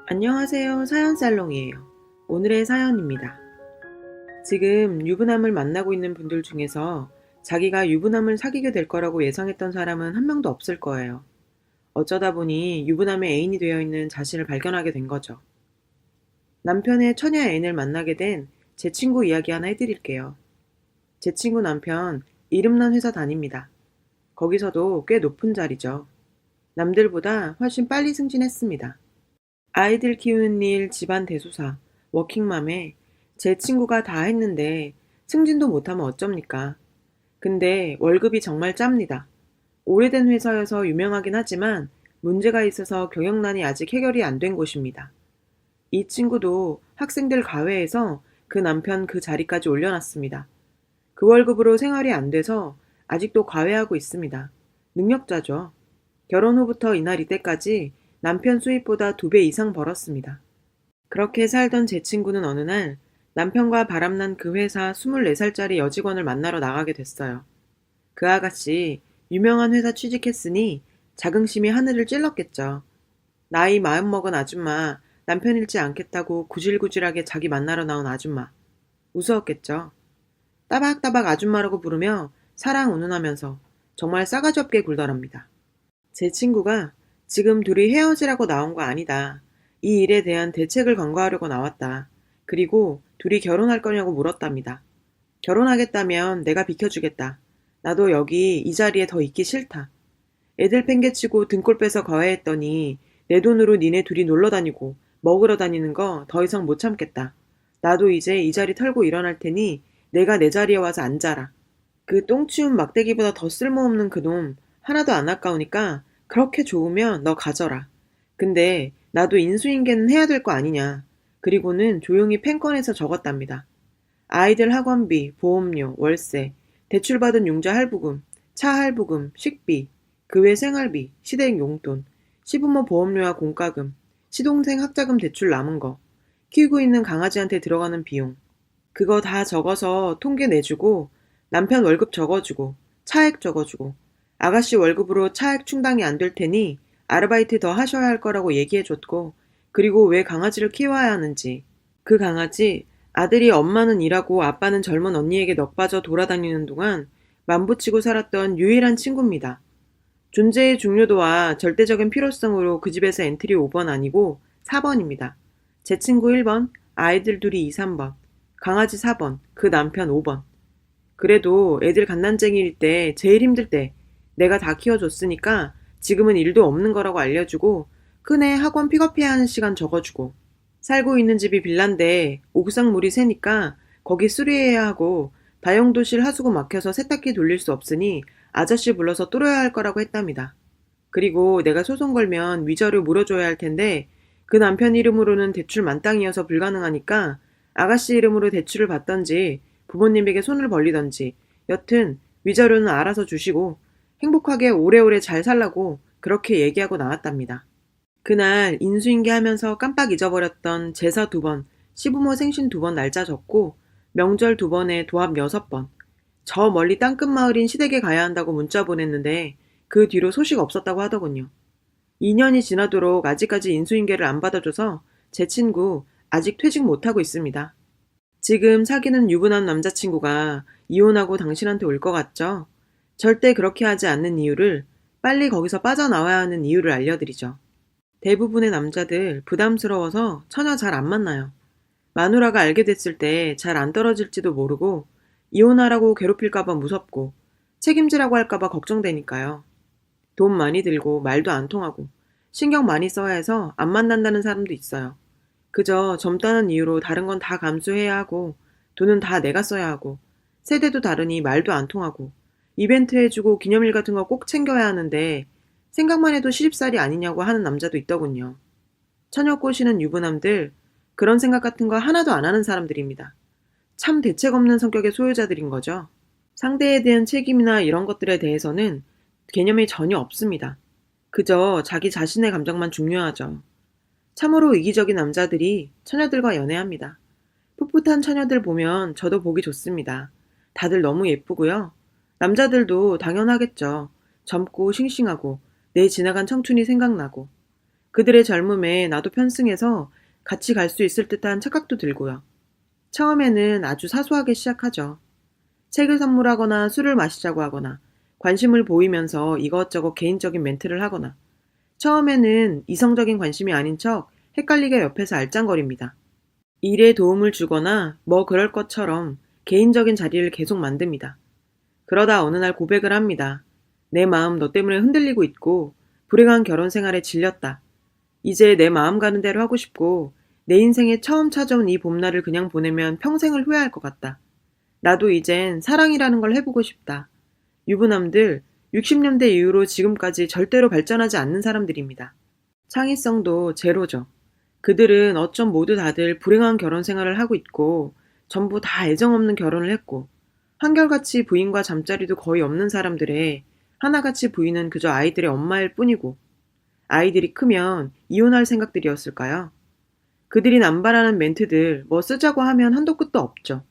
안녕하세요. 사연살롱이에요. 오늘의 사연입니다. 지금 유부남을 만나고 있는 분들 중에서 자기가 유부남을 사귀게 될 거라고 예상했던 사람은 한 명도 없을 거예요. 어쩌다 보니 유부남의 애인이 되어 있는 자신을 발견하게 된 거죠. 남편의 처녀 애인을 만나게 된 제 친구 이야기 하나 해드릴게요. 제 친구 남편 이름난 회사 다닙니다. 거기서도 꽤 높은 자리죠. 남들보다 훨씬 빨리 승진했습니다. 아이들 키우는 일, 집안 대소사, 워킹맘에 제 친구가 다 했는데 승진도 못하면 어쩝니까? 근데 월급이 정말 짭니다. 오래된 회사여서 유명하긴 하지만 문제가 있어서 경영난이 아직 해결이 안 된 곳입니다. 이 친구도 학생들 가회에서 그 남편 그 자리까지 올려놨습니다. 그 월급으로 생활이 안 돼서 아직도 과외하고 있습니다. 능력자죠. 결혼 후부터 이날 이때까지 남편 수입보다 2배 이상 벌었습니다. 그렇게 살던 제 친구는 어느 날 남편과 바람난 그 회사 24살짜리 여직원을 만나러 나가게 됐어요. 그 아가씨 유명한 회사 취직했으니 자긍심이 하늘을 찔렀겠죠. 나이 마음먹은 아줌마, 남편 잃지 않겠다고 구질구질하게 자기 만나러 나온 아줌마. 우스웠겠죠. 따박따박 아줌마라고 부르며 사랑 운운하면서 정말 싸가지 없게 굴더랍니다. 제 친구가 지금 둘이 헤어지라고 나온 거 아니다. 이 일에 대한 대책을 강구하려고 나왔다. 그리고 둘이 결혼할 거냐고 물었답니다. 결혼하겠다면 내가 비켜주겠다. 나도 여기 이 자리에 더 있기 싫다. 애들 팽개치고 등골 빼서 과외했더니 내 돈으로 니네 둘이 놀러 다니고 먹으러 다니는 거 더 이상 못 참겠다. 나도 이제 이 자리 털고 일어날 테니 내가 내 자리에 와서 앉아라. 그 똥치운 막대기보다 더 쓸모없는 그놈 하나도 안 아까우니까 그렇게 좋으면 너 가져라. 근데 나도 인수인계는 해야 될 거 아니냐. 그리고는 조용히 펜 꺼내서 적었답니다. 아이들 학원비, 보험료, 월세, 대출받은 융자 할부금, 차 할부금, 식비, 그 외 생활비, 시댁 용돈, 시부모 보험료와 공과금, 시동생 학자금 대출 남은 거, 키우고 있는 강아지한테 들어가는 비용. 그거 다 적어서 통계 내주고 남편 월급 적어주고 차액 적어주고 아가씨 월급으로 차액 충당이 안 될 테니 아르바이트 더 하셔야 할 거라고 얘기해줬고 그리고 왜 강아지를 키워야 하는지 그 강아지 아들이 엄마는 일하고 아빠는 젊은 언니에게 넋 빠져 돌아다니는 동안 만부치고 살았던 유일한 친구입니다. 존재의 중요도와 절대적인 필요성으로 그 집에서 엔트리 5번 아니고 4번입니다. 제 친구 1번, 아이들 둘이 2, 3번, 강아지 4번, 그 남편 5번. 그래도 애들 갓난쟁이일 때 제일 힘들 때 내가 다 키워줬으니까 지금은 일도 없는 거라고 알려주고 큰애 학원 픽업해야 하는 시간 적어주고 살고 있는 집이 빌란데 옥상 물이 새니까 거기 수리해야 하고 다용도실 하수구 막혀서 세탁기 돌릴 수 없으니 아저씨 불러서 뚫어야 할 거라고 했답니다. 그리고 내가 소송 걸면 위자료 물어줘야 할 텐데 그 남편 이름으로는 대출 만땅이어서 불가능하니까 아가씨 이름으로 대출을 받던지 부모님에게 손을 벌리던지 여튼 위자료는 알아서 주시고 행복하게 오래오래 잘 살라고 그렇게 얘기하고 나왔답니다. 그날 인수인계하면서 깜빡 잊어버렸던 제사 2번, 시부모 생신 2번 날짜 적고 명절 2번에 도합 6번, 저 멀리 땅끝 마을인 시댁에 가야 한다고 문자 보냈는데 그 뒤로 소식 없었다고 하더군요. 2년이 지나도록 아직까지 인수인계를 안 받아줘서 제 친구 아직 퇴직 못하고 있습니다. 지금 사귀는 유부남 남자친구가 이혼하고 당신한테 올 것 같죠? 절대 그렇게 하지 않는 이유를 빨리 거기서 빠져나와야 하는 이유를 알려드리죠. 대부분의 남자들 부담스러워서 처녀 잘 안 만나요. 마누라가 알게 됐을 때 잘 안 떨어질지도 모르고 이혼하라고 괴롭힐까봐 무섭고 책임지라고 할까봐 걱정되니까요. 돈 많이 들고 말도 안 통하고 신경 많이 써야 해서 안 만난다는 사람도 있어요. 그저 젊다는 이유로 다른 건 다 감수해야 하고 돈은 다 내가 써야 하고 세대도 다르니 말도 안 통하고 이벤트 해주고 기념일 같은 거 꼭 챙겨야 하는데 생각만 해도 시집살이 아니냐고 하는 남자도 있더군요. 처녀 꼬시는 유부남들 그런 생각 같은 거 하나도 안 하는 사람들입니다. 참 대책 없는 성격의 소유자들인 거죠. 상대에 대한 책임이나 이런 것들에 대해서는 개념이 전혀 없습니다. 그저 자기 자신의 감정만 중요하죠. 참으로 이기적인 남자들이 처녀들과 연애합니다. 풋풋한 처녀들 보면 저도 보기 좋습니다. 다들 너무 예쁘고요. 남자들도 당연하겠죠. 젊고 싱싱하고 내 지나간 청춘이 생각나고 그들의 젊음에 나도 편승해서 같이 갈 수 있을 듯한 착각도 들고요. 처음에는 아주 사소하게 시작하죠. 책을 선물하거나 술을 마시자고 하거나 관심을 보이면서 이것저것 개인적인 멘트를 하거나 처음에는 이성적인 관심이 아닌 척 헷갈리게 옆에서 알짱거립니다. 일에 도움을 주거나 뭐 그럴 것처럼 개인적인 자리를 계속 만듭니다. 그러다 어느 날 고백을 합니다. 내 마음 너 때문에 흔들리고 있고 불행한 결혼 생활에 질렸다. 이제 내 마음 가는 대로 하고 싶고 내 인생에 처음 찾아온 이 봄날을 그냥 보내면 평생을 후회할 것 같다. 나도 이젠 사랑이라는 걸 해보고 싶다. 유부남들 60년대 이후로 지금까지 절대로 발전하지 않는 사람들입니다. 창의성도 제로죠. 그들은 어쩜 모두 다들 불행한 결혼 생활을 하고 있고 전부 다 애정 없는 결혼을 했고 한결같이 부인과 잠자리도 거의 없는 사람들의 하나같이 부인은 그저 아이들의 엄마일 뿐이고 아이들이 크면 이혼할 생각들이었을까요? 그들이 남발하는 멘트들 뭐 쓰자고 하면 한도 끝도 없죠.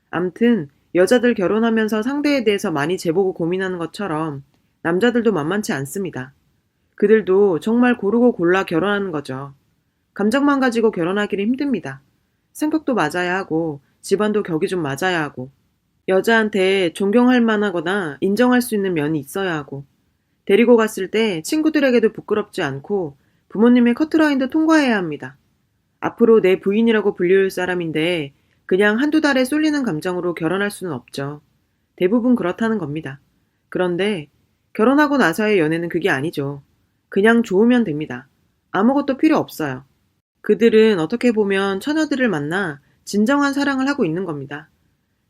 암튼 여자들 결혼하면서 상대에 대해서 많이 재보고 고민하는 것처럼 남자들도 만만치 않습니다. 그들도 정말 고르고 골라 결혼하는 거죠. 감정만 가지고 결혼하기는 힘듭니다. 성격도 맞아야 하고 집안도 격이 좀 맞아야 하고 여자한테 존경할 만하거나 인정할 수 있는 면이 있어야 하고 데리고 갔을 때 친구들에게도 부끄럽지 않고 부모님의 커트라인도 통과해야 합니다. 앞으로 내 부인이라고 불릴 사람인데 그냥 한두 달에 쏠리는 감정으로 결혼할 수는 없죠. 대부분 그렇다는 겁니다. 그런데 결혼하고 나서의 연애는 그게 아니죠. 그냥 좋으면 됩니다. 아무것도 필요 없어요. 그들은 어떻게 보면 처녀들을 만나 진정한 사랑을 하고 있는 겁니다.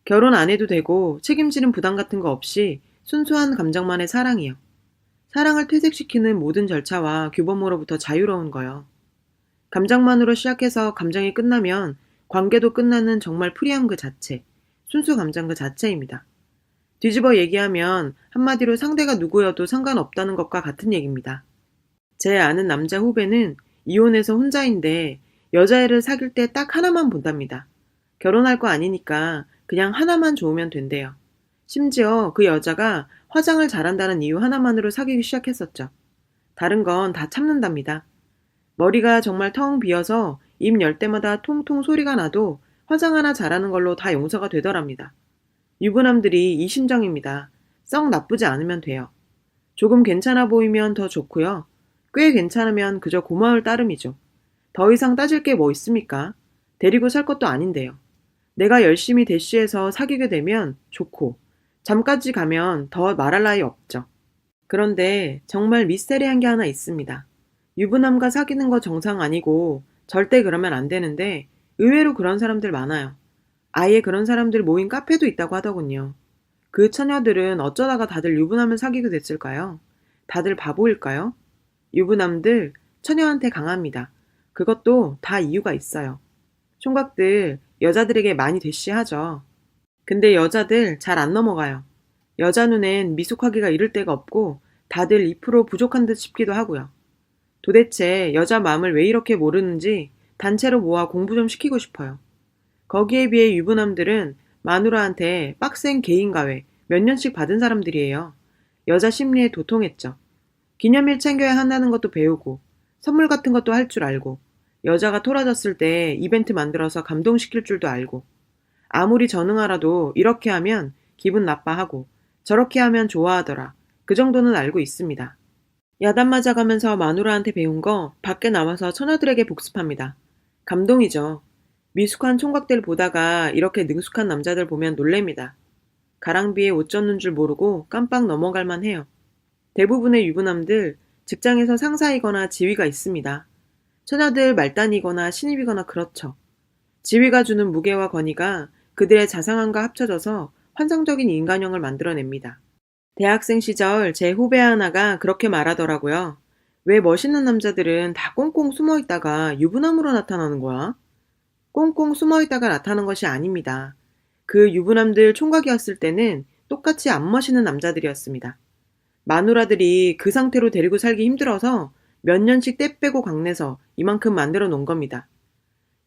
결혼 안 해도 되고 책임지는 부담 같은 거 없이 순수한 감정만의 사랑이요. 사랑을 퇴색시키는 모든 절차와 규범으로부터 자유로운 거요. 감정만으로 시작해서 감정이 끝나면 관계도 끝나는 정말 프리함 그 자체, 순수 감정 그 자체입니다. 뒤집어 얘기하면 한마디로 상대가 누구여도 상관없다는 것과 같은 얘기입니다. 제 아는 남자 후배는 이혼해서 혼자인데 여자애를 사귈 때 딱 하나만 본답니다. 결혼할 거 아니니까 그냥 하나만 좋으면 된대요. 심지어 그 여자가 화장을 잘한다는 이유 하나만으로 사귀기 시작했었죠. 다른 건 다 참는답니다. 머리가 정말 텅 비어서 입 열 때마다 통통 소리가 나도 화장 하나 잘하는 걸로 다 용서가 되더랍니다. 유부남들이 이 심정입니다. 썩 나쁘지 않으면 돼요. 조금 괜찮아 보이면 더 좋고요. 꽤 괜찮으면 그저 고마울 따름이죠. 더 이상 따질 게 뭐 있습니까? 데리고 살 것도 아닌데요. 내가 열심히 대쉬해서 사귀게 되면 좋고 잠까지 가면 더 말할 나위 없죠. 그런데 정말 미스테리한 게 하나 있습니다. 유부남과 사귀는 거 정상 아니고 절대 그러면 안 되는데 의외로 그런 사람들 많아요. 아예 그런 사람들 모인 카페도 있다고 하더군요. 그 처녀들은 어쩌다가 다들 유부남을 사귀게 됐을까요? 다들 바보일까요? 유부남들 처녀한테 강합니다. 그것도 다 이유가 있어요. 총각들 여자들에게 많이 대쉬하죠. 근데 여자들 잘 안 넘어가요. 여자 눈엔 미숙하기가 이를 데가 없고 다들 2% 부족한 듯 싶기도 하고요. 도대체 여자 마음을 왜 이렇게 모르는지 단체로 모아 공부 좀 시키고 싶어요. 거기에 비해 유부남들은 마누라한테 빡센 개인가외 몇 년씩 받은 사람들이에요. 여자 심리에 도통했죠. 기념일 챙겨야 한다는 것도 배우고 선물 같은 것도 할 줄 알고 여자가 토라졌을 때 이벤트 만들어서 감동시킬 줄도 알고 아무리 전응하라도 이렇게 하면 기분 나빠하고 저렇게 하면 좋아하더라. 그 정도는 알고 있습니다. 야단 맞아가면서 마누라한테 배운 거 밖에 나와서 처녀들에게 복습합니다. 감동이죠. 미숙한 총각들 보다가 이렇게 능숙한 남자들 보면 놀랍니다. 가랑비에 옷 젖는 줄 모르고 깜빡 넘어갈 만해요. 대부분의 유부남들 직장에서 상사이거나 지위가 있습니다. 처녀들 말단이거나 신입이거나 그렇죠. 지위가 주는 무게와 권위가 그들의 자상함과 합쳐져서 환상적인 인간형을 만들어냅니다. 대학생 시절 제 후배 하나가 그렇게 말하더라고요. 왜 멋있는 남자들은 다 꽁꽁 숨어있다가 유부남으로 나타나는 거야? 꽁꽁 숨어있다가 나타나는 것이 아닙니다. 그 유부남들 총각이었을 때는 똑같이 안 멋있는 남자들이었습니다. 마누라들이 그 상태로 데리고 살기 힘들어서 몇 년씩 떼 빼고 강내서 이만큼 만들어 놓은 겁니다.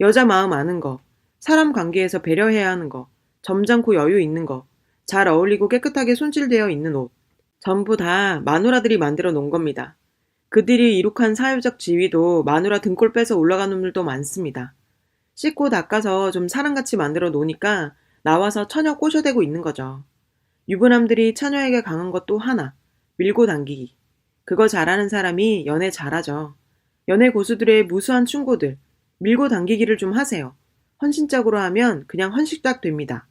여자 마음 아는 거, 사람 관계에서 배려해야 하는 거, 점잖고 여유 있는 거, 잘 어울리고 깨끗하게 손질되어 있는 옷, 전부 다 마누라들이 만들어 놓은 겁니다. 그들이 이룩한 사회적 지위도 마누라 등골 빼서 올라간 놈들도 많습니다. 씻고 닦아서 좀 사람같이 만들어 놓으니까 나와서 처녀 꼬셔대고 있는 거죠. 유부남들이 처녀에게 강한 것 또 하나, 밀고 당기기. 그거 잘하는 사람이 연애 잘하죠. 연애 고수들의 무수한 충고들, 밀고 당기기를 좀 하세요. 헌신적으로 하면 그냥 헌식작 됩니다.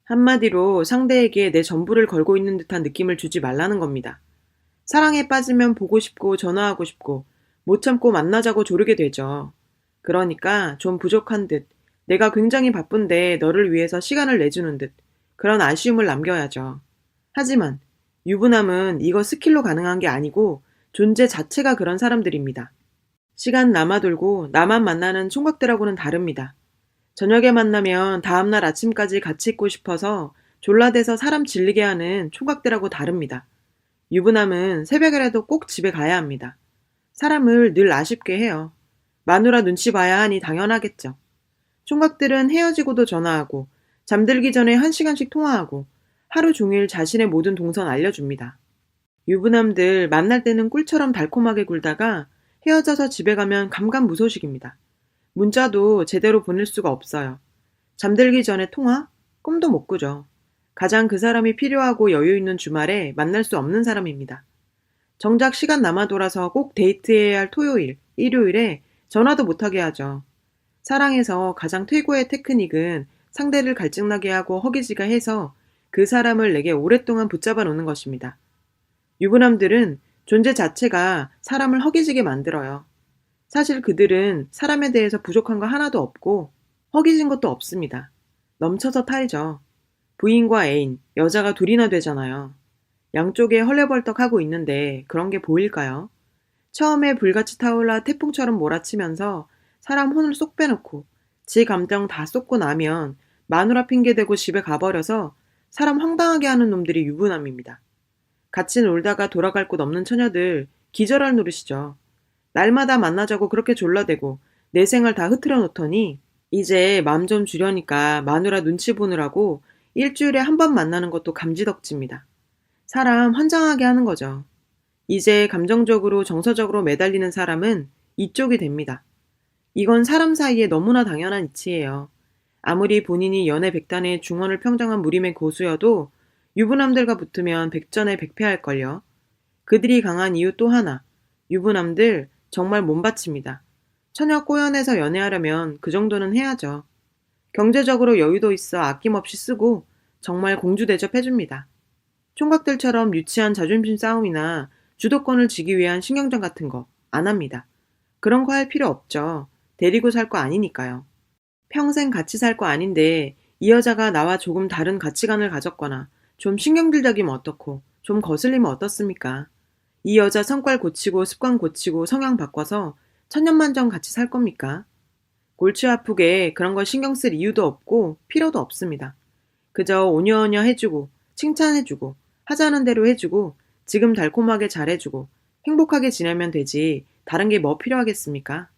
한마디로 상대에게 내 전부를 걸고 있는 듯한 느낌을 주지 말라는 겁니다. 사랑에 빠지면 보고 싶고 전화하고 싶고 못 참고 만나자고 조르게 되죠. 그러니까 좀 부족한 듯, 내가 굉장히 바쁜데 너를 위해서 시간을 내주는 듯 그런 아쉬움을 남겨야죠. 하지만 유부남은 이거 스킬로 가능한 게 아니고 존재 자체가 그런 사람들입니다. 시간 남아돌고 나만 만나는 총각들하고는 다릅니다. 저녁에 만나면 다음날 아침까지 같이 있고 싶어서 졸라대서 사람 질리게 하는 총각들하고 다릅니다. 유부남은 새벽이라도 꼭 집에 가야 합니다. 사람을 늘 아쉽게 해요. 마누라 눈치 봐야 하니 당연하겠죠. 총각들은 헤어지고도 전화하고 잠들기 전에 1시간씩 통화하고 하루 종일 자신의 모든 동선 알려줍니다. 유부남들 만날 때는 꿀처럼 달콤하게 굴다가 헤어져서 집에 가면 감감무소식입니다. 문자도 제대로 보낼 수가 없어요. 잠들기 전에 통화? 꿈도 못 꾸죠. 가장 그 사람이 필요하고 여유 있는 주말에 만날 수 없는 사람입니다. 정작 시간 남아 돌아서 꼭 데이트해야 할 토요일, 일요일에 전화도 못하게 하죠. 사랑에서 가장 최고의 테크닉은 상대를 갈증나게 하고 허기지게 해서 그 사람을 내게 오랫동안 붙잡아 놓는 것입니다. 유부남들은 존재 자체가 사람을 허기지게 만들어요. 사실 그들은 사람에 대해서 부족한 거 하나도 없고 허기진 것도 없습니다. 넘쳐서 탈죠. 부인과 애인, 여자가 둘이나 되잖아요. 양쪽에 헐레벌떡하고 있는데 그런 게 보일까요? 처음에 불같이 타올라 태풍처럼 몰아치면서 사람 혼을 쏙 빼놓고 지 감정 다 쏟고 나면 마누라 핑계대고 집에 가버려서 사람 황당하게 하는 놈들이 유부남입니다. 같이 놀다가 돌아갈 곳 없는 처녀들 기절할 노릇이죠. 날마다 만나자고 그렇게 졸라대고 내 생활 다 흐트러 놓더니 이제 맘 좀 주려니까 마누라 눈치 보느라고 일주일에 한 번 만나는 것도 감지덕지입니다. 사람 환장하게 하는 거죠. 이제 감정적으로 정서적으로 매달리는 사람은 이쪽이 됩니다. 이건 사람 사이에 너무나 당연한 이치예요. 아무리 본인이 연애 백단의 중원을 평정한 무림의 고수여도 유부남들과 붙으면 백전에 백패할걸요. 그들이 강한 이유 또 하나. 유부남들 정말 몸바칩니다. 처녀 꼬연해서 연애하려면 그 정도는 해야죠. 경제적으로 여유도 있어 아낌없이 쓰고 정말 공주 대접해줍니다. 총각들처럼 유치한 자존심 싸움이나 주도권을 쥐기 위한 신경전 같은 거 안 합니다. 그런 거 할 필요 없죠. 데리고 살 거 아니니까요. 평생 같이 살 거 아닌데 이 여자가 나와 조금 다른 가치관을 가졌거나 좀 신경질적이면 어떻고 좀 거슬리면 어떻습니까? 이 여자 성깔 고치고 습관 고치고 성향 바꿔서 천년만년 같이 살 겁니까? 골치 아프게 그런 걸 신경 쓸 이유도 없고 필요도 없습니다. 그저 오냐오냐 해주고 칭찬해주고 하자는 대로 해주고 지금 달콤하게 잘해주고 행복하게 지내면 되지 다른 게 뭐 필요하겠습니까?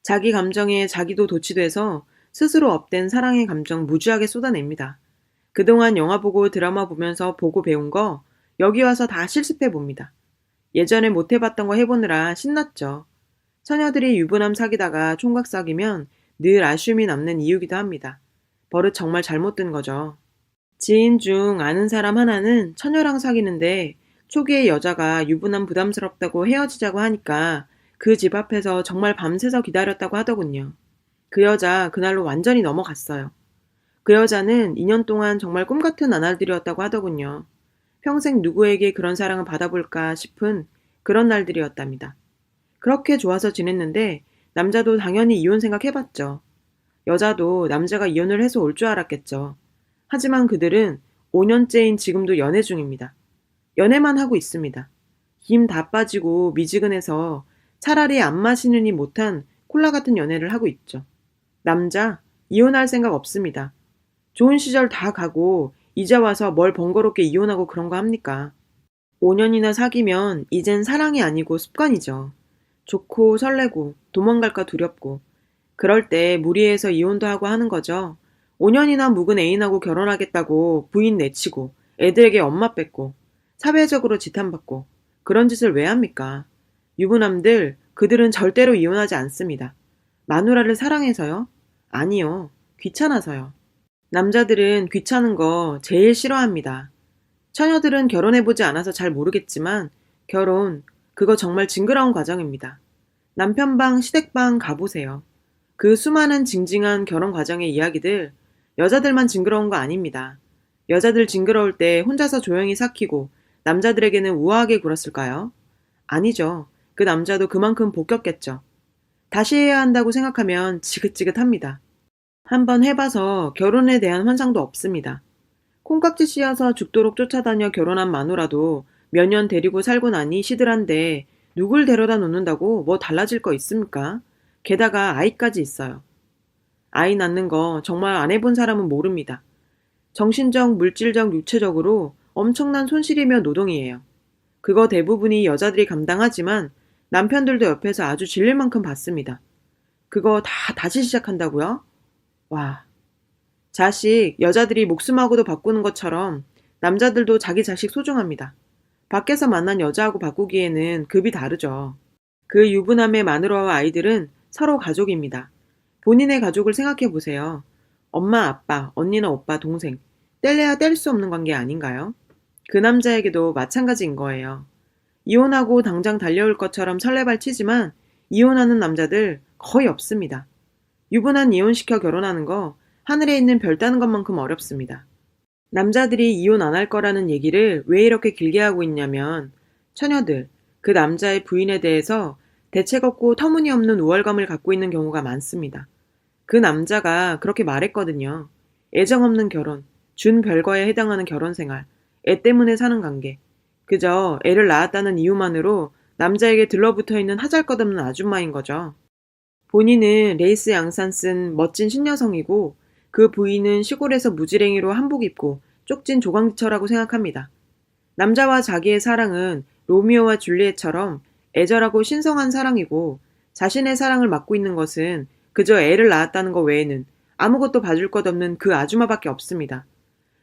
자기 감정에 자기도 도취돼서 스스로 업된 사랑의 감정 무지하게 쏟아냅니다. 그동안 영화 보고 드라마 보면서 보고 배운 거 여기 와서 다 실습해 봅니다. 예전에 못 해봤던 거 해보느라 신났죠. 처녀들이 유부남 사귀다가 총각 사귀면 늘 아쉬움이 남는 이유기도 합니다. 버릇 정말 잘못 든 거죠. 지인 중 아는 사람 하나는 처녀랑 사귀는데 초기에 여자가 유부남 부담스럽다고 헤어지자고 하니까 그 집 앞에서 정말 밤새서 기다렸다고 하더군요. 그 여자 그날로 완전히 넘어갔어요. 그 여자는 2년 동안 정말 꿈같은 나날들이었다고 하더군요. 평생 누구에게 그런 사랑을 받아볼까 싶은 그런 날들이었답니다. 그렇게 좋아서 지냈는데 남자도 당연히 이혼 생각해봤죠. 여자도 남자가 이혼을 해서 올 줄 알았겠죠. 하지만 그들은 5년째인 지금도 연애 중입니다. 연애만 하고 있습니다. 힘 다 빠지고 미지근해서 차라리 안 마시느니 못한 콜라 같은 연애를 하고 있죠. 남자, 이혼할 생각 없습니다. 좋은 시절 다 가고 이제 와서 뭘 번거롭게 이혼하고 그런 거 합니까? 5년이나 사귀면 이젠 사랑이 아니고 습관이죠. 좋고 설레고 도망갈까 두렵고 그럴 때 무리해서 이혼도 하고 하는 거죠. 5년이나 묵은 애인하고 결혼하겠다고 부인 내치고 애들에게 엄마 뺏고 사회적으로 지탄받고 그런 짓을 왜 합니까? 유부남들, 그들은 절대로 이혼하지 않습니다. 마누라를 사랑해서요? 아니요. 귀찮아서요. 남자들은 귀찮은 거 제일 싫어합니다. 처녀들은 결혼해보지 않아서 잘 모르겠지만 결혼, 그거 정말 징그러운 과정입니다. 남편방, 시댁방 가보세요. 그 수많은 징징한 결혼 과정의 이야기들, 여자들만 징그러운 거 아닙니다. 여자들 징그러울 때 혼자서 조용히 삭히고 남자들에게는 우아하게 굴었을까요? 아니죠. 그 남자도 그만큼 복겼겠죠. 다시 해야 한다고 생각하면 지긋지긋합니다. 한번 해봐서 결혼에 대한 환상도 없습니다. 콩깍지 씌어서 죽도록 쫓아다녀 결혼한 마누라도 몇 년 데리고 살고 나니 시들한데 누굴 데려다 놓는다고 뭐 달라질 거 있습니까? 게다가 아이까지 있어요. 아이 낳는 거 정말 안 해본 사람은 모릅니다. 정신적, 물질적, 육체적으로 엄청난 손실이며 노동이에요. 그거 대부분이 여자들이 감당하지만 남편들도 옆에서 아주 질릴 만큼 받습니다. 그거 다 다시 시작한다고요? 와. 자식, 여자들이 목숨하고도 바꾸는 것처럼 남자들도 자기 자식 소중합니다. 밖에서 만난 여자하고 바꾸기에는 급이 다르죠. 그 유부남의 마누라와 아이들은 서로 가족입니다. 본인의 가족을 생각해 보세요. 엄마, 아빠, 언니나 오빠, 동생. 뗄래야 뗄 수 없는 관계 아닌가요? 그 남자에게도 마찬가지인 거예요. 이혼하고 당장 달려올 것처럼 설레발 치지만 이혼하는 남자들 거의 없습니다. 유부남 이혼시켜 결혼하는 거 하늘에 있는 별 따는 것만큼 어렵습니다. 남자들이 이혼 안 할 거라는 얘기를 왜 이렇게 길게 하고 있냐면 처녀들, 그 남자의 부인에 대해서 대책 없고 터무니없는 우월감을 갖고 있는 경우가 많습니다. 그 남자가 그렇게 말했거든요. 애정 없는 결혼, 준 별거에 해당하는 결혼 생활, 애 때문에 사는 관계. 그저 애를 낳았다는 이유만으로 남자에게 들러붙어 있는 하잘것없는 아줌마인 거죠. 본인은 레이스 양산 쓴 멋진 신여성이고 그 부인은 시골에서 무지랭이로 한복 입고 쪽진 조광지처라고 생각합니다. 남자와 자기의 사랑은 로미오와 줄리엣처럼 애절하고 신성한 사랑이고 자신의 사랑을 맡고 있는 것은 그저 애를 낳았다는 것 외에는 아무것도 봐줄 것 없는 그 아줌마밖에 없습니다.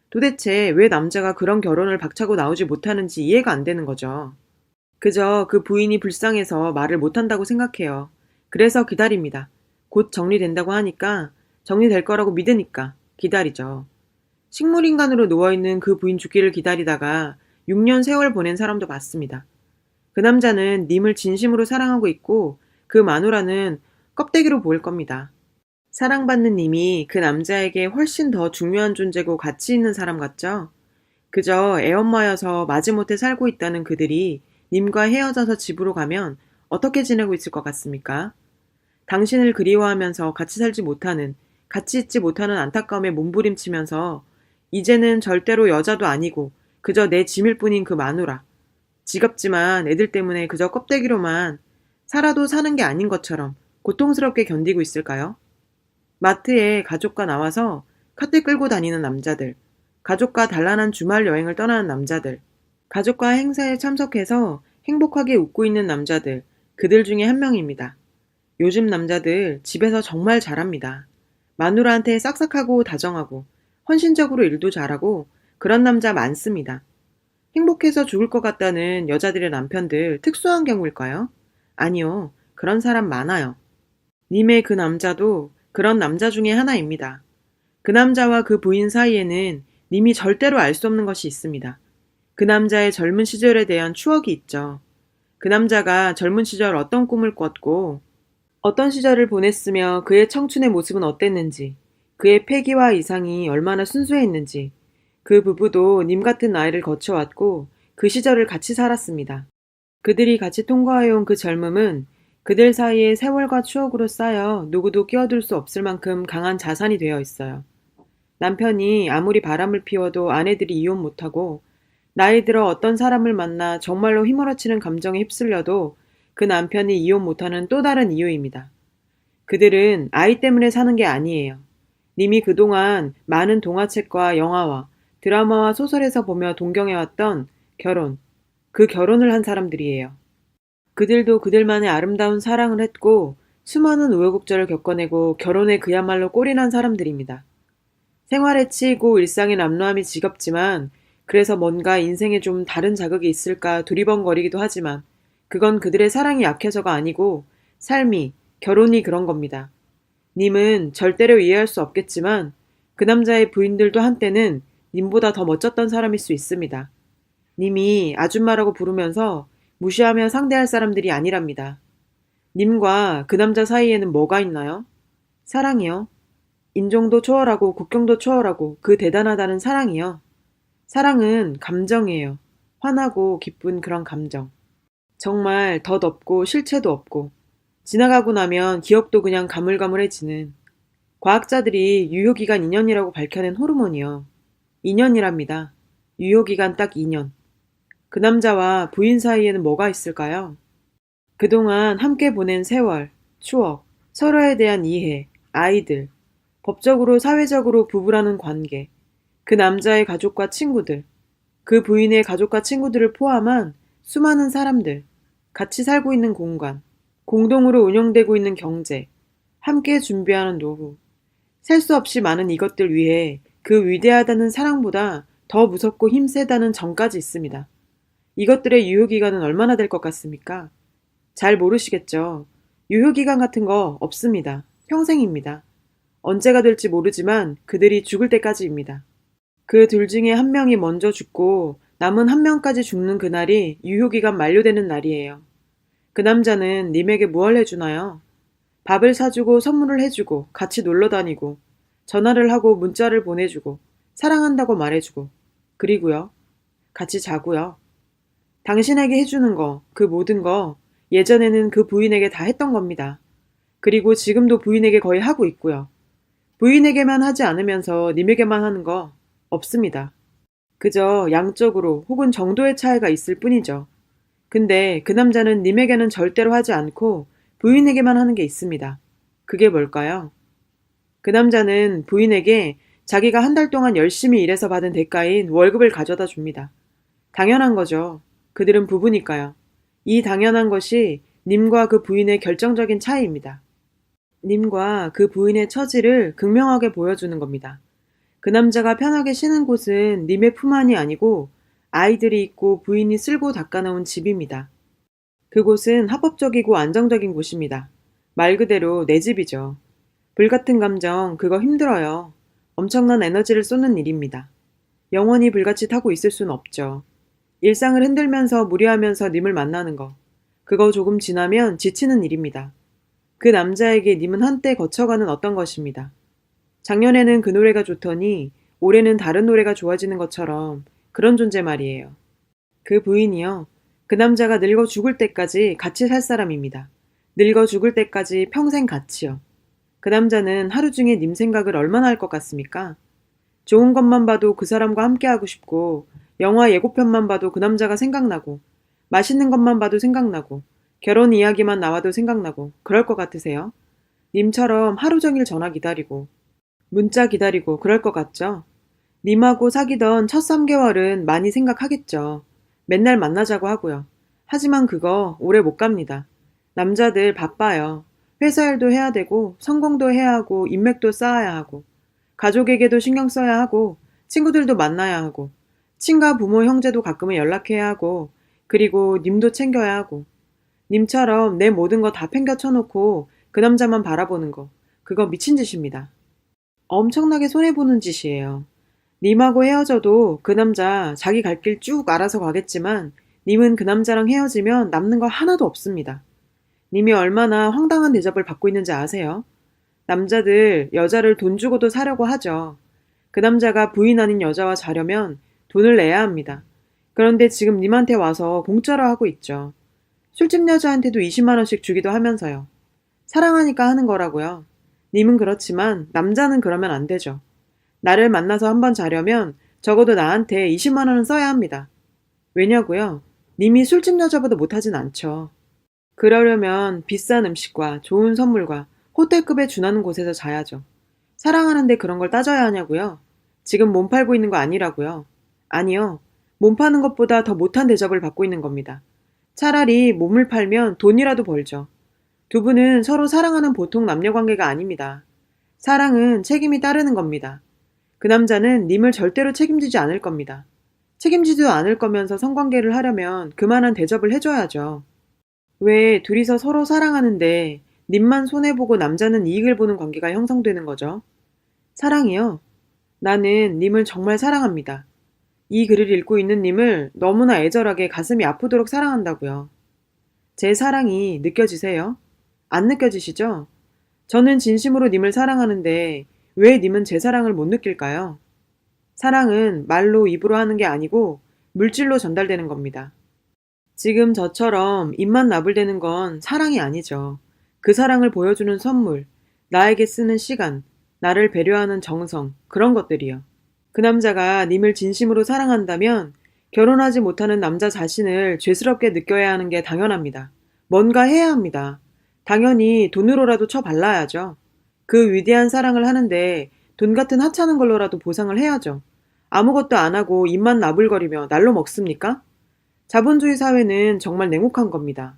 도대체 왜 남자가 그런 결혼을 박차고 나오지 못하는지 이해가 안 되는 거죠. 그저 그 부인이 불쌍해서 말을 못한다고 생각해요. 그래서 기다립니다. 곧 정리된다고 하니까 정리될 거라고 믿으니까 기다리죠. 식물인간으로 누워있는 그 부인 죽기를 기다리다가 6년 세월 보낸 사람도 봤습니다. 그 남자는 님을 진심으로 사랑하고 있고 그 마누라는 껍데기로 보일 겁니다. 사랑받는 님이 그 남자에게 훨씬 더 중요한 존재고 가치 있는 사람 같죠? 그저 애엄마여서 마지못해 살고 있다는 그들이 님과 헤어져서 집으로 가면 어떻게 지내고 있을 것 같습니까? 당신을 그리워하면서 같이 살지 못하는, 같이 있지 못하는 안타까움에 몸부림치면서 이제는 절대로 여자도 아니고 그저 내 짐일 뿐인 그 마누라. 지겹지만 애들 때문에 그저 껍데기로만 살아도 사는 게 아닌 것처럼 고통스럽게 견디고 있을까요? 마트에 가족과 나와서 카트 끌고 다니는 남자들, 가족과 단란한 주말 여행을 떠나는 남자들, 가족과 행사에 참석해서 행복하게 웃고 있는 남자들, 그들 중에 한 명입니다. 요즘 남자들 집에서 정말 잘합니다. 마누라한테 싹싹하고 다정하고 헌신적으로 일도 잘하고 그런 남자 많습니다. 행복해서 죽을 것 같다는 여자들의 남편들 특수한 경우일까요? 아니요. 그런 사람 많아요. 님의 그 남자도 그런 남자 중에 하나입니다. 그 남자와 그 부인 사이에는 님이 절대로 알 수 없는 것이 있습니다. 그 남자의 젊은 시절에 대한 추억이 있죠. 그 남자가 젊은 시절 어떤 꿈을 꿨고 어떤 시절을 보냈으며 그의 청춘의 모습은 어땠는지, 그의 패기와 이상이 얼마나 순수했는지, 그 부부도 님 같은 나이를 거쳐왔고 그 시절을 같이 살았습니다. 그들이 같이 통과해온 그 젊음은 그들 사이의 세월과 추억으로 쌓여 누구도 끼어들 수 없을 만큼 강한 자산이 되어 있어요. 남편이 아무리 바람을 피워도 아내들이 이혼 못하고 나이 들어 어떤 사람을 만나 정말로 휘몰아치는 감정에 휩쓸려도 그 남편이 이혼 못하는 또 다른 이유입니다. 그들은 아이 때문에 사는 게 아니에요. 님이 그동안 많은 동화책과 영화와 드라마와 소설에서 보며 동경해왔던 결혼, 그 결혼을 한 사람들이에요. 그들도 그들만의 아름다운 사랑을 했고 수많은 우여곡절을 겪어내고 결혼에 그야말로 꼴인한 사람들입니다. 생활에 치이고 일상의 남루함이 지겹지만 그래서 뭔가 인생에 좀 다른 자극이 있을까 두리번거리기도 하지만 그건 그들의 사랑이 약해서가 아니고 삶이, 결혼이 그런 겁니다. 님은 절대로 이해할 수 없겠지만 그 남자의 부인들도 한때는 님보다 더 멋졌던 사람일 수 있습니다. 님이 아줌마라고 부르면서 무시하며 상대할 사람들이 아니랍니다. 님과 그 남자 사이에는 뭐가 있나요? 사랑이요. 인종도 초월하고 국경도 초월하고 그 대단하다는 사랑이요. 사랑은 감정이에요. 화나고 기쁜 그런 감정. 정말 덧 없고 실체도 없고 지나가고 나면 기억도 그냥 가물가물해지는 과학자들이 유효기간 2년이라고 밝혀낸 호르몬이요. 2년이랍니다. 유효기간 딱 2년. 그 남자와 부인 사이에는 뭐가 있을까요? 그동안 함께 보낸 세월, 추억, 서로에 대한 이해, 아이들, 법적으로 사회적으로 부부라는 관계, 그 남자의 가족과 친구들, 그 부인의 가족과 친구들을 포함한 수많은 사람들, 같이 살고 있는 공간, 공동으로 운영되고 있는 경제, 함께 준비하는 노후, 셀 수 없이 많은 이것들 위해 그 위대하다는 사랑보다 더 무섭고 힘세다는 정까지 있습니다. 이것들의 유효기간은 얼마나 될 것 같습니까? 잘 모르시겠죠? 유효기간 같은 거 없습니다. 평생입니다. 언제가 될지 모르지만 그들이 죽을 때까지입니다. 그 둘 중에 한 명이 먼저 죽고 남은 한 명까지 죽는 그날이 유효기간 만료되는 날이에요. 그 남자는 님에게 무얼 해주나요? 밥을 사주고 선물을 해주고 같이 놀러 다니고 전화를 하고 문자를 보내주고 사랑한다고 말해주고 그리고요. 같이 자고요. 당신에게 해주는 거, 그 모든 거 예전에는 그 부인에게 다 했던 겁니다. 그리고 지금도 부인에게 거의 하고 있고요. 부인에게만 하지 않으면서 님에게만 하는 거 없습니다. 그저 양적으로 혹은 정도의 차이가 있을 뿐이죠. 근데 그 남자는 님에게는 절대로 하지 않고 부인에게만 하는 게 있습니다. 그게 뭘까요? 그 남자는 부인에게 자기가 한 달 동안 열심히 일해서 받은 대가인 월급을 가져다 줍니다. 당연한 거죠. 그들은 부부니까요. 이 당연한 것이 님과 그 부인의 결정적인 차이입니다. 님과 그 부인의 처지를 극명하게 보여주는 겁니다. 그 남자가 편하게 쉬는 곳은 님의 품 안이 아니고 아이들이 있고 부인이 쓸고 닦아놓은 집입니다. 그곳은 합법적이고 안정적인 곳입니다. 말 그대로 내 집이죠. 불같은 감정, 그거 힘들어요. 엄청난 에너지를 쏟는 일입니다. 영원히 불같이 타고 있을 순 없죠. 일상을 흔들면서 무리하면서 님을 만나는 거. 그거 조금 지나면 지치는 일입니다. 그 남자에게 님은 한때 거쳐가는 어떤 것입니다. 작년에는 그 노래가 좋더니 올해는 다른 노래가 좋아지는 것처럼 그런 존재 말이에요. 그 부인이요. 그 남자가 늙어 죽을 때까지 같이 살 사람입니다. 늙어 죽을 때까지 평생 같이요. 그 남자는 하루 중에 님 생각을 얼마나 할 것 같습니까? 좋은 것만 봐도 그 사람과 함께하고 싶고 영화 예고편만 봐도 그 남자가 생각나고 맛있는 것만 봐도 생각나고 결혼 이야기만 나와도 생각나고 그럴 것 같으세요? 님처럼 하루 종일 전화 기다리고 문자 기다리고 그럴 것 같죠? 님하고 사귀던 첫 3개월은 많이 생각하겠죠. 맨날 만나자고 하고요. 하지만 그거 오래 못 갑니다. 남자들 바빠요. 회사 일도 해야 되고 성공도 해야 하고 인맥도 쌓아야 하고 가족에게도 신경 써야 하고 친구들도 만나야 하고 친가 부모 형제도 가끔은 연락해야 하고 그리고 님도 챙겨야 하고 님처럼 내 모든 거 다 팽겨 쳐놓고 그 남자만 바라보는 거 그거 미친 짓입니다. 엄청나게 손해보는 짓이에요. 님하고 헤어져도 그 남자 자기 갈 길 쭉 알아서 가겠지만 님은 그 남자랑 헤어지면 남는 거 하나도 없습니다. 님이 얼마나 황당한 대접을 받고 있는지 아세요? 남자들 여자를 돈 주고도 사려고 하죠. 그 남자가 부인 아닌 여자와 자려면 돈을 내야 합니다. 그런데 지금 님한테 와서 공짜로 하고 있죠. 술집 여자한테도 20만 원씩 주기도 하면서요. 사랑하니까 하는 거라고요. 님은 그렇지만 남자는 그러면 안 되죠. 나를 만나서 한번 자려면 적어도 나한테 20만 원은 써야 합니다. 왜냐고요? 님이 술집 여자보다 못하진 않죠. 그러려면 비싼 음식과 좋은 선물과 호텔급에 준하는 곳에서 자야죠. 사랑하는데 그런 걸 따져야 하냐고요? 지금 몸 팔고 있는 거 아니라고요? 아니요. 몸 파는 것보다 더 못한 대접을 받고 있는 겁니다. 차라리 몸을 팔면 돈이라도 벌죠. 두 분은 서로 사랑하는 보통 남녀 관계가 아닙니다. 사랑은 책임이 따르는 겁니다. 그 남자는 님을 절대로 책임지지 않을 겁니다. 책임지지도 않을 거면서 성관계를 하려면 그만한 대접을 해줘야죠. 왜 둘이서 서로 사랑하는데 님만 손해보고 남자는 이익을 보는 관계가 형성되는 거죠? 사랑이요? 나는 님을 정말 사랑합니다. 이 글을 읽고 있는 님을 너무나 애절하게 가슴이 아프도록 사랑한다고요. 제 사랑이 느껴지세요? 안 느껴지시죠? 저는 진심으로 님을 사랑하는데 왜 님은 제 사랑을 못 느낄까요? 사랑은 말로 입으로 하는 게 아니고 물질로 전달되는 겁니다. 지금 저처럼 입만 나불대는 건 사랑이 아니죠. 그 사랑을 보여주는 선물, 나에게 쓰는 시간, 나를 배려하는 정성, 그런 것들이요. 그 남자가 님을 진심으로 사랑한다면 결혼하지 못하는 남자 자신을 죄스럽게 느껴야 하는 게 당연합니다. 뭔가 해야 합니다. 당연히 돈으로라도 쳐발라야죠. 그 위대한 사랑을 하는데 돈 같은 하찮은 걸로라도 보상을 해야죠. 아무것도 안 하고 입만 나불거리며 날로 먹습니까? 자본주의 사회는 정말 냉혹한 겁니다.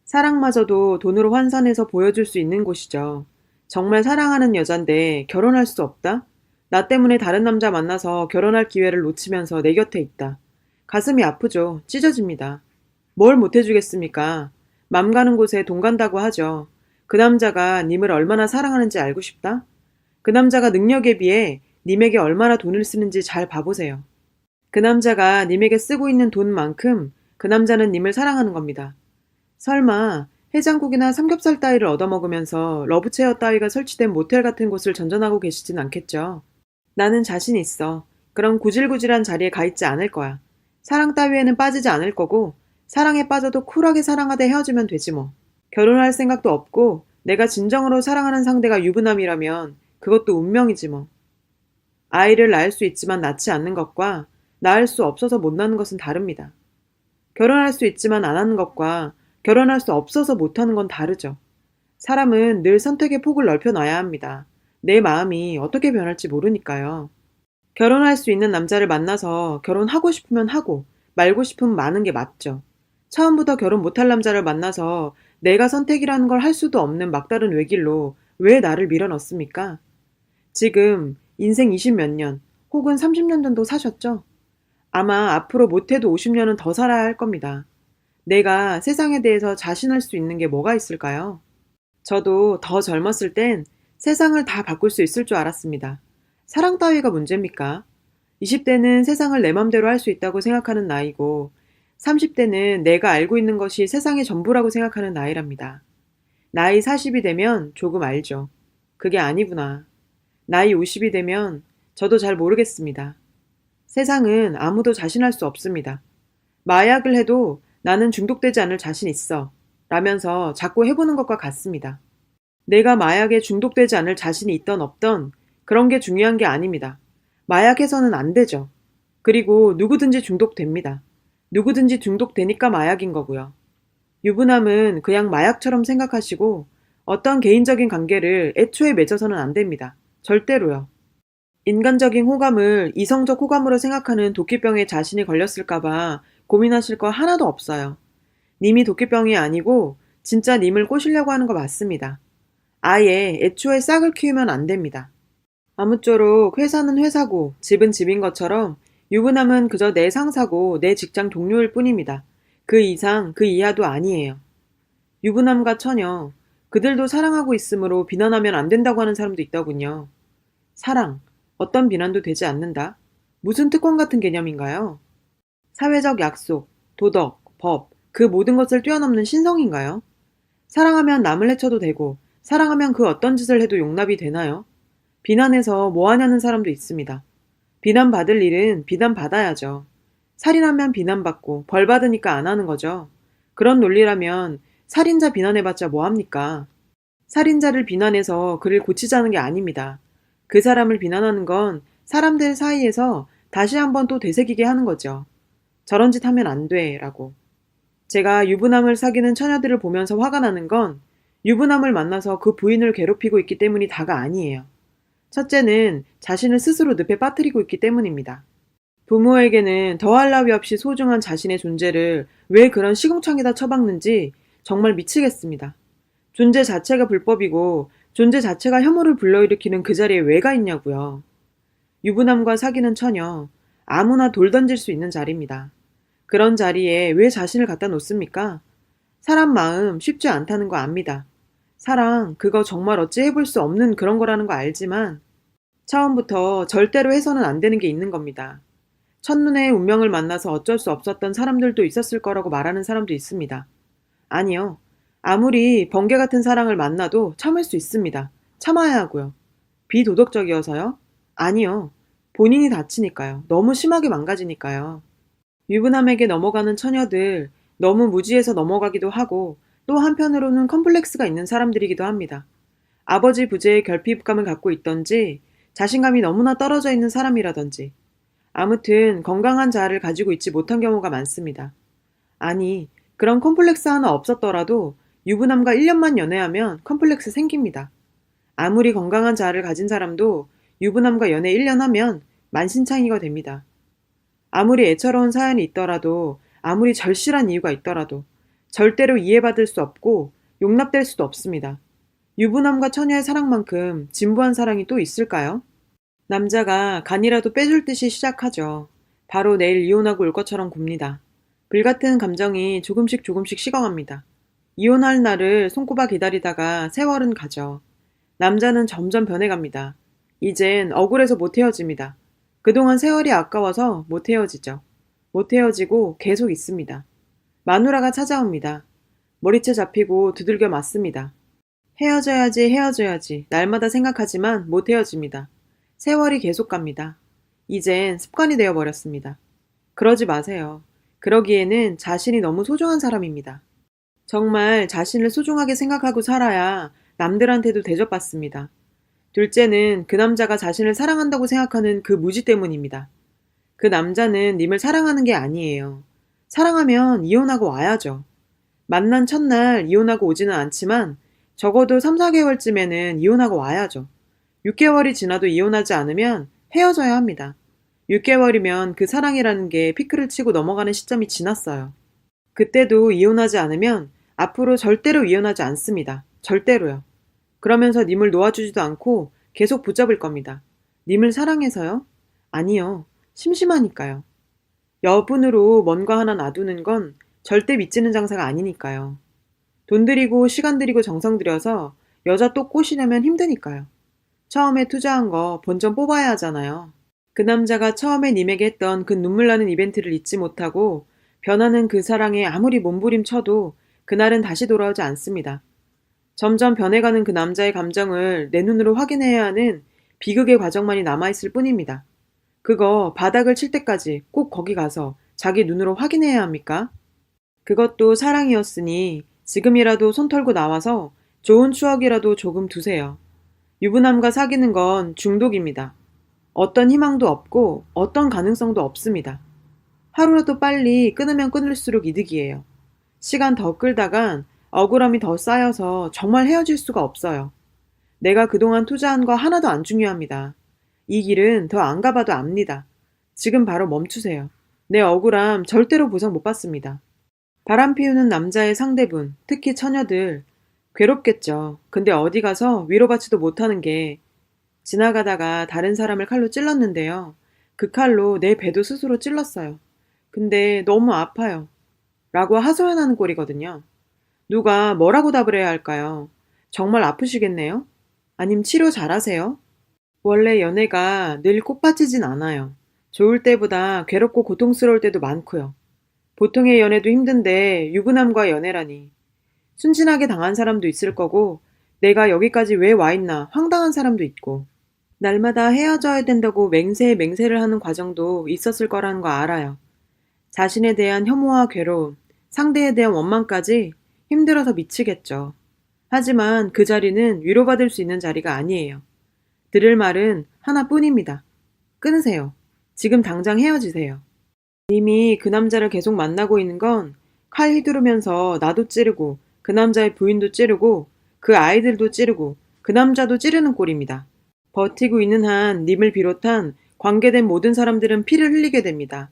사랑마저도 돈으로 환산해서 보여줄 수 있는 곳이죠. 정말 사랑하는 여잔데 결혼할 수 없다? 나 때문에 다른 남자 만나서 결혼할 기회를 놓치면서 내 곁에 있다. 가슴이 아프죠. 찢어집니다. 뭘 못해주겠습니까? 맘 가는 곳에 돈 간다고 하죠. 그 남자가 님을 얼마나 사랑하는지 알고 싶다? 그 남자가 능력에 비해 님에게 얼마나 돈을 쓰는지 잘 봐보세요. 그 남자가 님에게 쓰고 있는 돈만큼 그 남자는 님을 사랑하는 겁니다. 설마 해장국이나 삼겹살 따위를 얻어먹으면서 러브체어 따위가 설치된 모텔 같은 곳을 전전하고 계시진 않겠죠. 나는 자신 있어. 그런 구질구질한 자리에 가 있지 않을 거야. 사랑 따위에는 빠지지 않을 거고 사랑에 빠져도 쿨하게 사랑하되 헤어지면 되지 뭐. 결혼할 생각도 없고 내가 진정으로 사랑하는 상대가 유부남이라면 그것도 운명이지 뭐. 아이를 낳을 수 있지만 낳지 않는 것과 낳을 수 없어서 못 낳는 것은 다릅니다. 결혼할 수 있지만 안 하는 것과 결혼할 수 없어서 못 하는 건 다르죠. 사람은 늘 선택의 폭을 넓혀놔야 합니다. 내 마음이 어떻게 변할지 모르니까요. 결혼할 수 있는 남자를 만나서 결혼하고 싶으면 하고 말고 싶으면 마는 게 맞죠. 처음부터 결혼 못할 남자를 만나서 내가 선택이라는 걸 할 수도 없는 막다른 외길로 왜 나를 밀어넣습니까? 지금 인생 20 몇 년 혹은 30년 정도 사셨죠? 아마 앞으로 못해도 50년은 더 살아야 할 겁니다. 내가 세상에 대해서 자신할 수 있는 게 뭐가 있을까요? 저도 더 젊었을 땐 세상을 다 바꿀 수 있을 줄 알았습니다. 사랑 따위가 문제입니까? 20대는 세상을 내 맘대로 할 수 있다고 생각하는 나이고 30대는 내가 알고 있는 것이 세상의 전부라고 생각하는 나이랍니다. 나이 40이 되면 조금 알죠. 그게 아니구나. 나이 50이 되면 저도 잘 모르겠습니다. 세상은 아무도 자신할 수 없습니다. 마약을 해도 나는 중독되지 않을 자신 있어. 라면서 자꾸 해보는 것과 같습니다. 내가 마약에 중독되지 않을 자신이 있던 없던 그런 게 중요한 게 아닙니다. 마약해서는 안 되죠. 그리고 누구든지 중독됩니다. 누구든지 중독되니까 마약인 거고요. 유부남은 그냥 마약처럼 생각하시고 어떤 개인적인 관계를 애초에 맺어서는 안 됩니다. 절대로요. 인간적인 호감을 이성적 호감으로 생각하는 도끼병에 자신이 걸렸을까봐 고민하실 거 하나도 없어요. 님이 도끼병이 아니고 진짜 님을 꼬시려고 하는 거 맞습니다. 아예 애초에 싹을 키우면 안 됩니다. 아무쪼록 회사는 회사고 집은 집인 것처럼 유부남은 그저 내 상사고 내 직장 동료일 뿐입니다. 그 이상 그 이하도 아니에요. 유부남과 처녀, 그들도 사랑하고 있으므로 비난하면 안 된다고 하는 사람도 있더군요. 사랑, 어떤 비난도 되지 않는다? 무슨 특권 같은 개념인가요? 사회적 약속, 도덕, 법, 그 모든 것을 뛰어넘는 신성인가요? 사랑하면 남을 해쳐도 되고 사랑하면 그 어떤 짓을 해도 용납이 되나요? 비난해서 뭐 하냐는 사람도 있습니다. 비난받을 일은 비난받아야죠. 살인하면 비난받고 벌 받으니까 안 하는 거죠. 그런 논리라면 살인자 비난해봤자 뭐합니까? 살인자를 비난해서 그를 고치자는 게 아닙니다. 그 사람을 비난하는 건 사람들 사이에서 다시 한번 또 되새기게 하는 거죠. 저런 짓 하면 안 돼, 라고. 제가 유부남을 사귀는 처녀들을 보면서 화가 나는 건 유부남을 만나서 그 부인을 괴롭히고 있기 때문이 다가 아니에요. 첫째는 자신을 스스로 늪에 빠뜨리고 있기 때문입니다. 부모에게는 더할 나위 없이 소중한 자신의 존재를 왜 그런 시궁창에다 처박는지 정말 미치겠습니다. 존재 자체가 불법이고 존재 자체가 혐오를 불러일으키는 그 자리에 왜가 있냐고요. 유부남과 사귀는 처녀, 아무나 돌 던질 수 있는 자리입니다. 그런 자리에 왜 자신을 갖다 놓습니까? 사람 마음 쉽지 않다는 거 압니다. 사랑, 그거 정말 어찌 해볼 수 없는 그런 거라는 거 알지만 처음부터 절대로 해서는 안 되는 게 있는 겁니다. 첫눈에 운명을 만나서 어쩔 수 없었던 사람들도 있었을 거라고 말하는 사람도 있습니다. 아니요. 아무리 번개 같은 사랑을 만나도 참을 수 있습니다. 참아야 하고요. 비도덕적이어서요? 아니요. 본인이 다치니까요. 너무 심하게 망가지니까요. 유부남에게 넘어가는 처녀들 너무 무지해서 넘어가기도 하고 또 한편으로는 컴플렉스가 있는 사람들이기도 합니다. 아버지 부재에 결핍감을 갖고 있던지 자신감이 너무나 떨어져 있는 사람이라든지 아무튼 건강한 자아를 가지고 있지 못한 경우가 많습니다. 아니, 그런 컴플렉스 하나 없었더라도 유부남과 1년만 연애하면 컴플렉스 생깁니다. 아무리 건강한 자아를 가진 사람도 유부남과 연애 1년 하면 만신창이가 됩니다. 아무리 애처로운 사연이 있더라도 아무리 절실한 이유가 있더라도 절대로 이해받을 수 없고 용납될 수도 없습니다. 유부남과 처녀의 사랑만큼 진부한 사랑이 또 있을까요? 남자가 간이라도 빼줄 듯이 시작하죠. 바로 내일 이혼하고 올 것처럼 굽니다. 불같은 감정이 조금씩 조금씩 식어갑니다. 이혼할 날을 손꼽아 기다리다가 세월은 가죠. 남자는 점점 변해갑니다. 이젠 억울해서 못 헤어집니다. 그동안 세월이 아까워서 못 헤어지죠. 못 헤어지고 계속 있습니다. 마누라가 찾아옵니다. 머리채 잡히고 두들겨 맞습니다. 헤어져야지 헤어져야지 날마다 생각하지만 못 헤어집니다. 세월이 계속 갑니다. 이젠 습관이 되어버렸습니다. 그러지 마세요. 그러기에는 자신이 너무 소중한 사람입니다. 정말 자신을 소중하게 생각하고 살아야 남들한테도 대접받습니다. 둘째는 그 남자가 자신을 사랑한다고 생각하는 그 무지 때문입니다. 그 남자는 님을 사랑하는 게 아니에요. 사랑하면 이혼하고 와야죠. 만난 첫날 이혼하고 오지는 않지만 적어도 3, 4개월쯤에는 이혼하고 와야죠. 6개월이 지나도 이혼하지 않으면 헤어져야 합니다. 6개월이면 그 사랑이라는 게 피크를 치고 넘어가는 시점이 지났어요. 그때도 이혼하지 않으면 앞으로 절대로 이혼하지 않습니다. 절대로요. 그러면서 님을 놓아주지도 않고 계속 붙잡을 겁니다. 님을 사랑해서요? 아니요. 심심하니까요. 여분으로 뭔가 하나 놔두는 건 절대 미치는 장사가 아니니까요. 돈 들이고 시간 들이고 정성 들여서 여자 또 꼬시려면 힘드니까요. 처음에 투자한 거 본전 뽑아야 하잖아요. 그 남자가 처음에 님에게 했던 그 눈물 나는 이벤트를 잊지 못하고 변하는 그 사랑에 아무리 몸부림쳐도 그날은 다시 돌아오지 않습니다. 점점 변해가는 그 남자의 감정을 내 눈으로 확인해야 하는 비극의 과정만이 남아있을 뿐입니다. 그거 바닥을 칠 때까지 꼭 거기 가서 자기 눈으로 확인해야 합니까? 그것도 사랑이었으니 지금이라도 손 털고 나와서 좋은 추억이라도 조금 두세요. 유부남과 사귀는 건 중독입니다. 어떤 희망도 없고 어떤 가능성도 없습니다. 하루라도 빨리 끊으면 끊을수록 이득이에요. 시간 더 끌다간 억울함이 더 쌓여서 정말 헤어질 수가 없어요. 내가 그동안 투자한 거 하나도 안 중요합니다. 이 길은 더 안 가봐도 압니다. 지금 바로 멈추세요. 내 억울함 절대로 보상 못 받습니다. 바람 피우는 남자의 상대분, 특히 처녀들, 괴롭겠죠. 근데 어디 가서 위로받지도 못하는 게 지나가다가 다른 사람을 칼로 찔렀는데요. 그 칼로 내 배도 스스로 찔렀어요. 근데 너무 아파요. 라고 하소연하는 꼴이거든요. 누가 뭐라고 답을 해야 할까요? 정말 아프시겠네요? 아님 치료 잘하세요? 원래 연애가 늘 꽃밭이진 않아요. 좋을 때보다 괴롭고 고통스러울 때도 많고요. 보통의 연애도 힘든데 유부남과 연애라니. 순진하게 당한 사람도 있을 거고 내가 여기까지 왜 와 있나 황당한 사람도 있고 날마다 헤어져야 된다고 맹세를 하는 과정도 있었을 거라는 거 알아요. 자신에 대한 혐오와 괴로움, 상대에 대한 원망까지 힘들어서 미치겠죠. 하지만 그 자리는 위로받을 수 있는 자리가 아니에요. 들을 말은 하나뿐입니다. 끊으세요. 지금 당장 헤어지세요. 이미 그 남자를 계속 만나고 있는 건 칼 휘두르면서 나도 찌르고 그 남자의 부인도 찌르고 그 아이들도 찌르고 그 남자도 찌르는 꼴입니다. 버티고 있는 한 님을 비롯한 관계된 모든 사람들은 피를 흘리게 됩니다.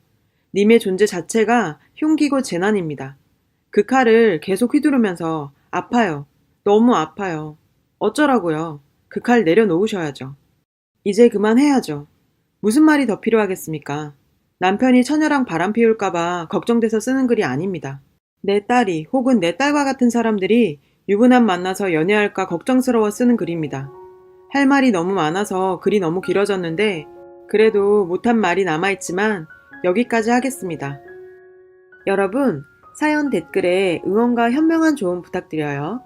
님의 존재 자체가 흉기고 재난입니다. 그 칼을 계속 휘두르면서 아파요. 너무 아파요. 어쩌라고요. 그 칼 내려놓으셔야죠. 이제 그만해야죠. 무슨 말이 더 필요하겠습니까? 남편이 처녀랑 바람 피울까봐 걱정돼서 쓰는 글이 아닙니다. 내 딸이 혹은 내 딸과 같은 사람들이 유부남 만나서 연애할까 걱정스러워 쓰는 글입니다. 할 말이 너무 많아서 글이 너무 길어졌는데 그래도 못한 말이 남아있지만 여기까지 하겠습니다. 여러분, 사연 댓글에 응원과 현명한 조언 부탁드려요.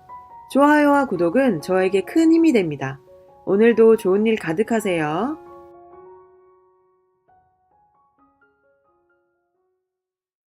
좋아요와 구독은 저에게 큰 힘이 됩니다. 오늘도 좋은 일 가득하세요.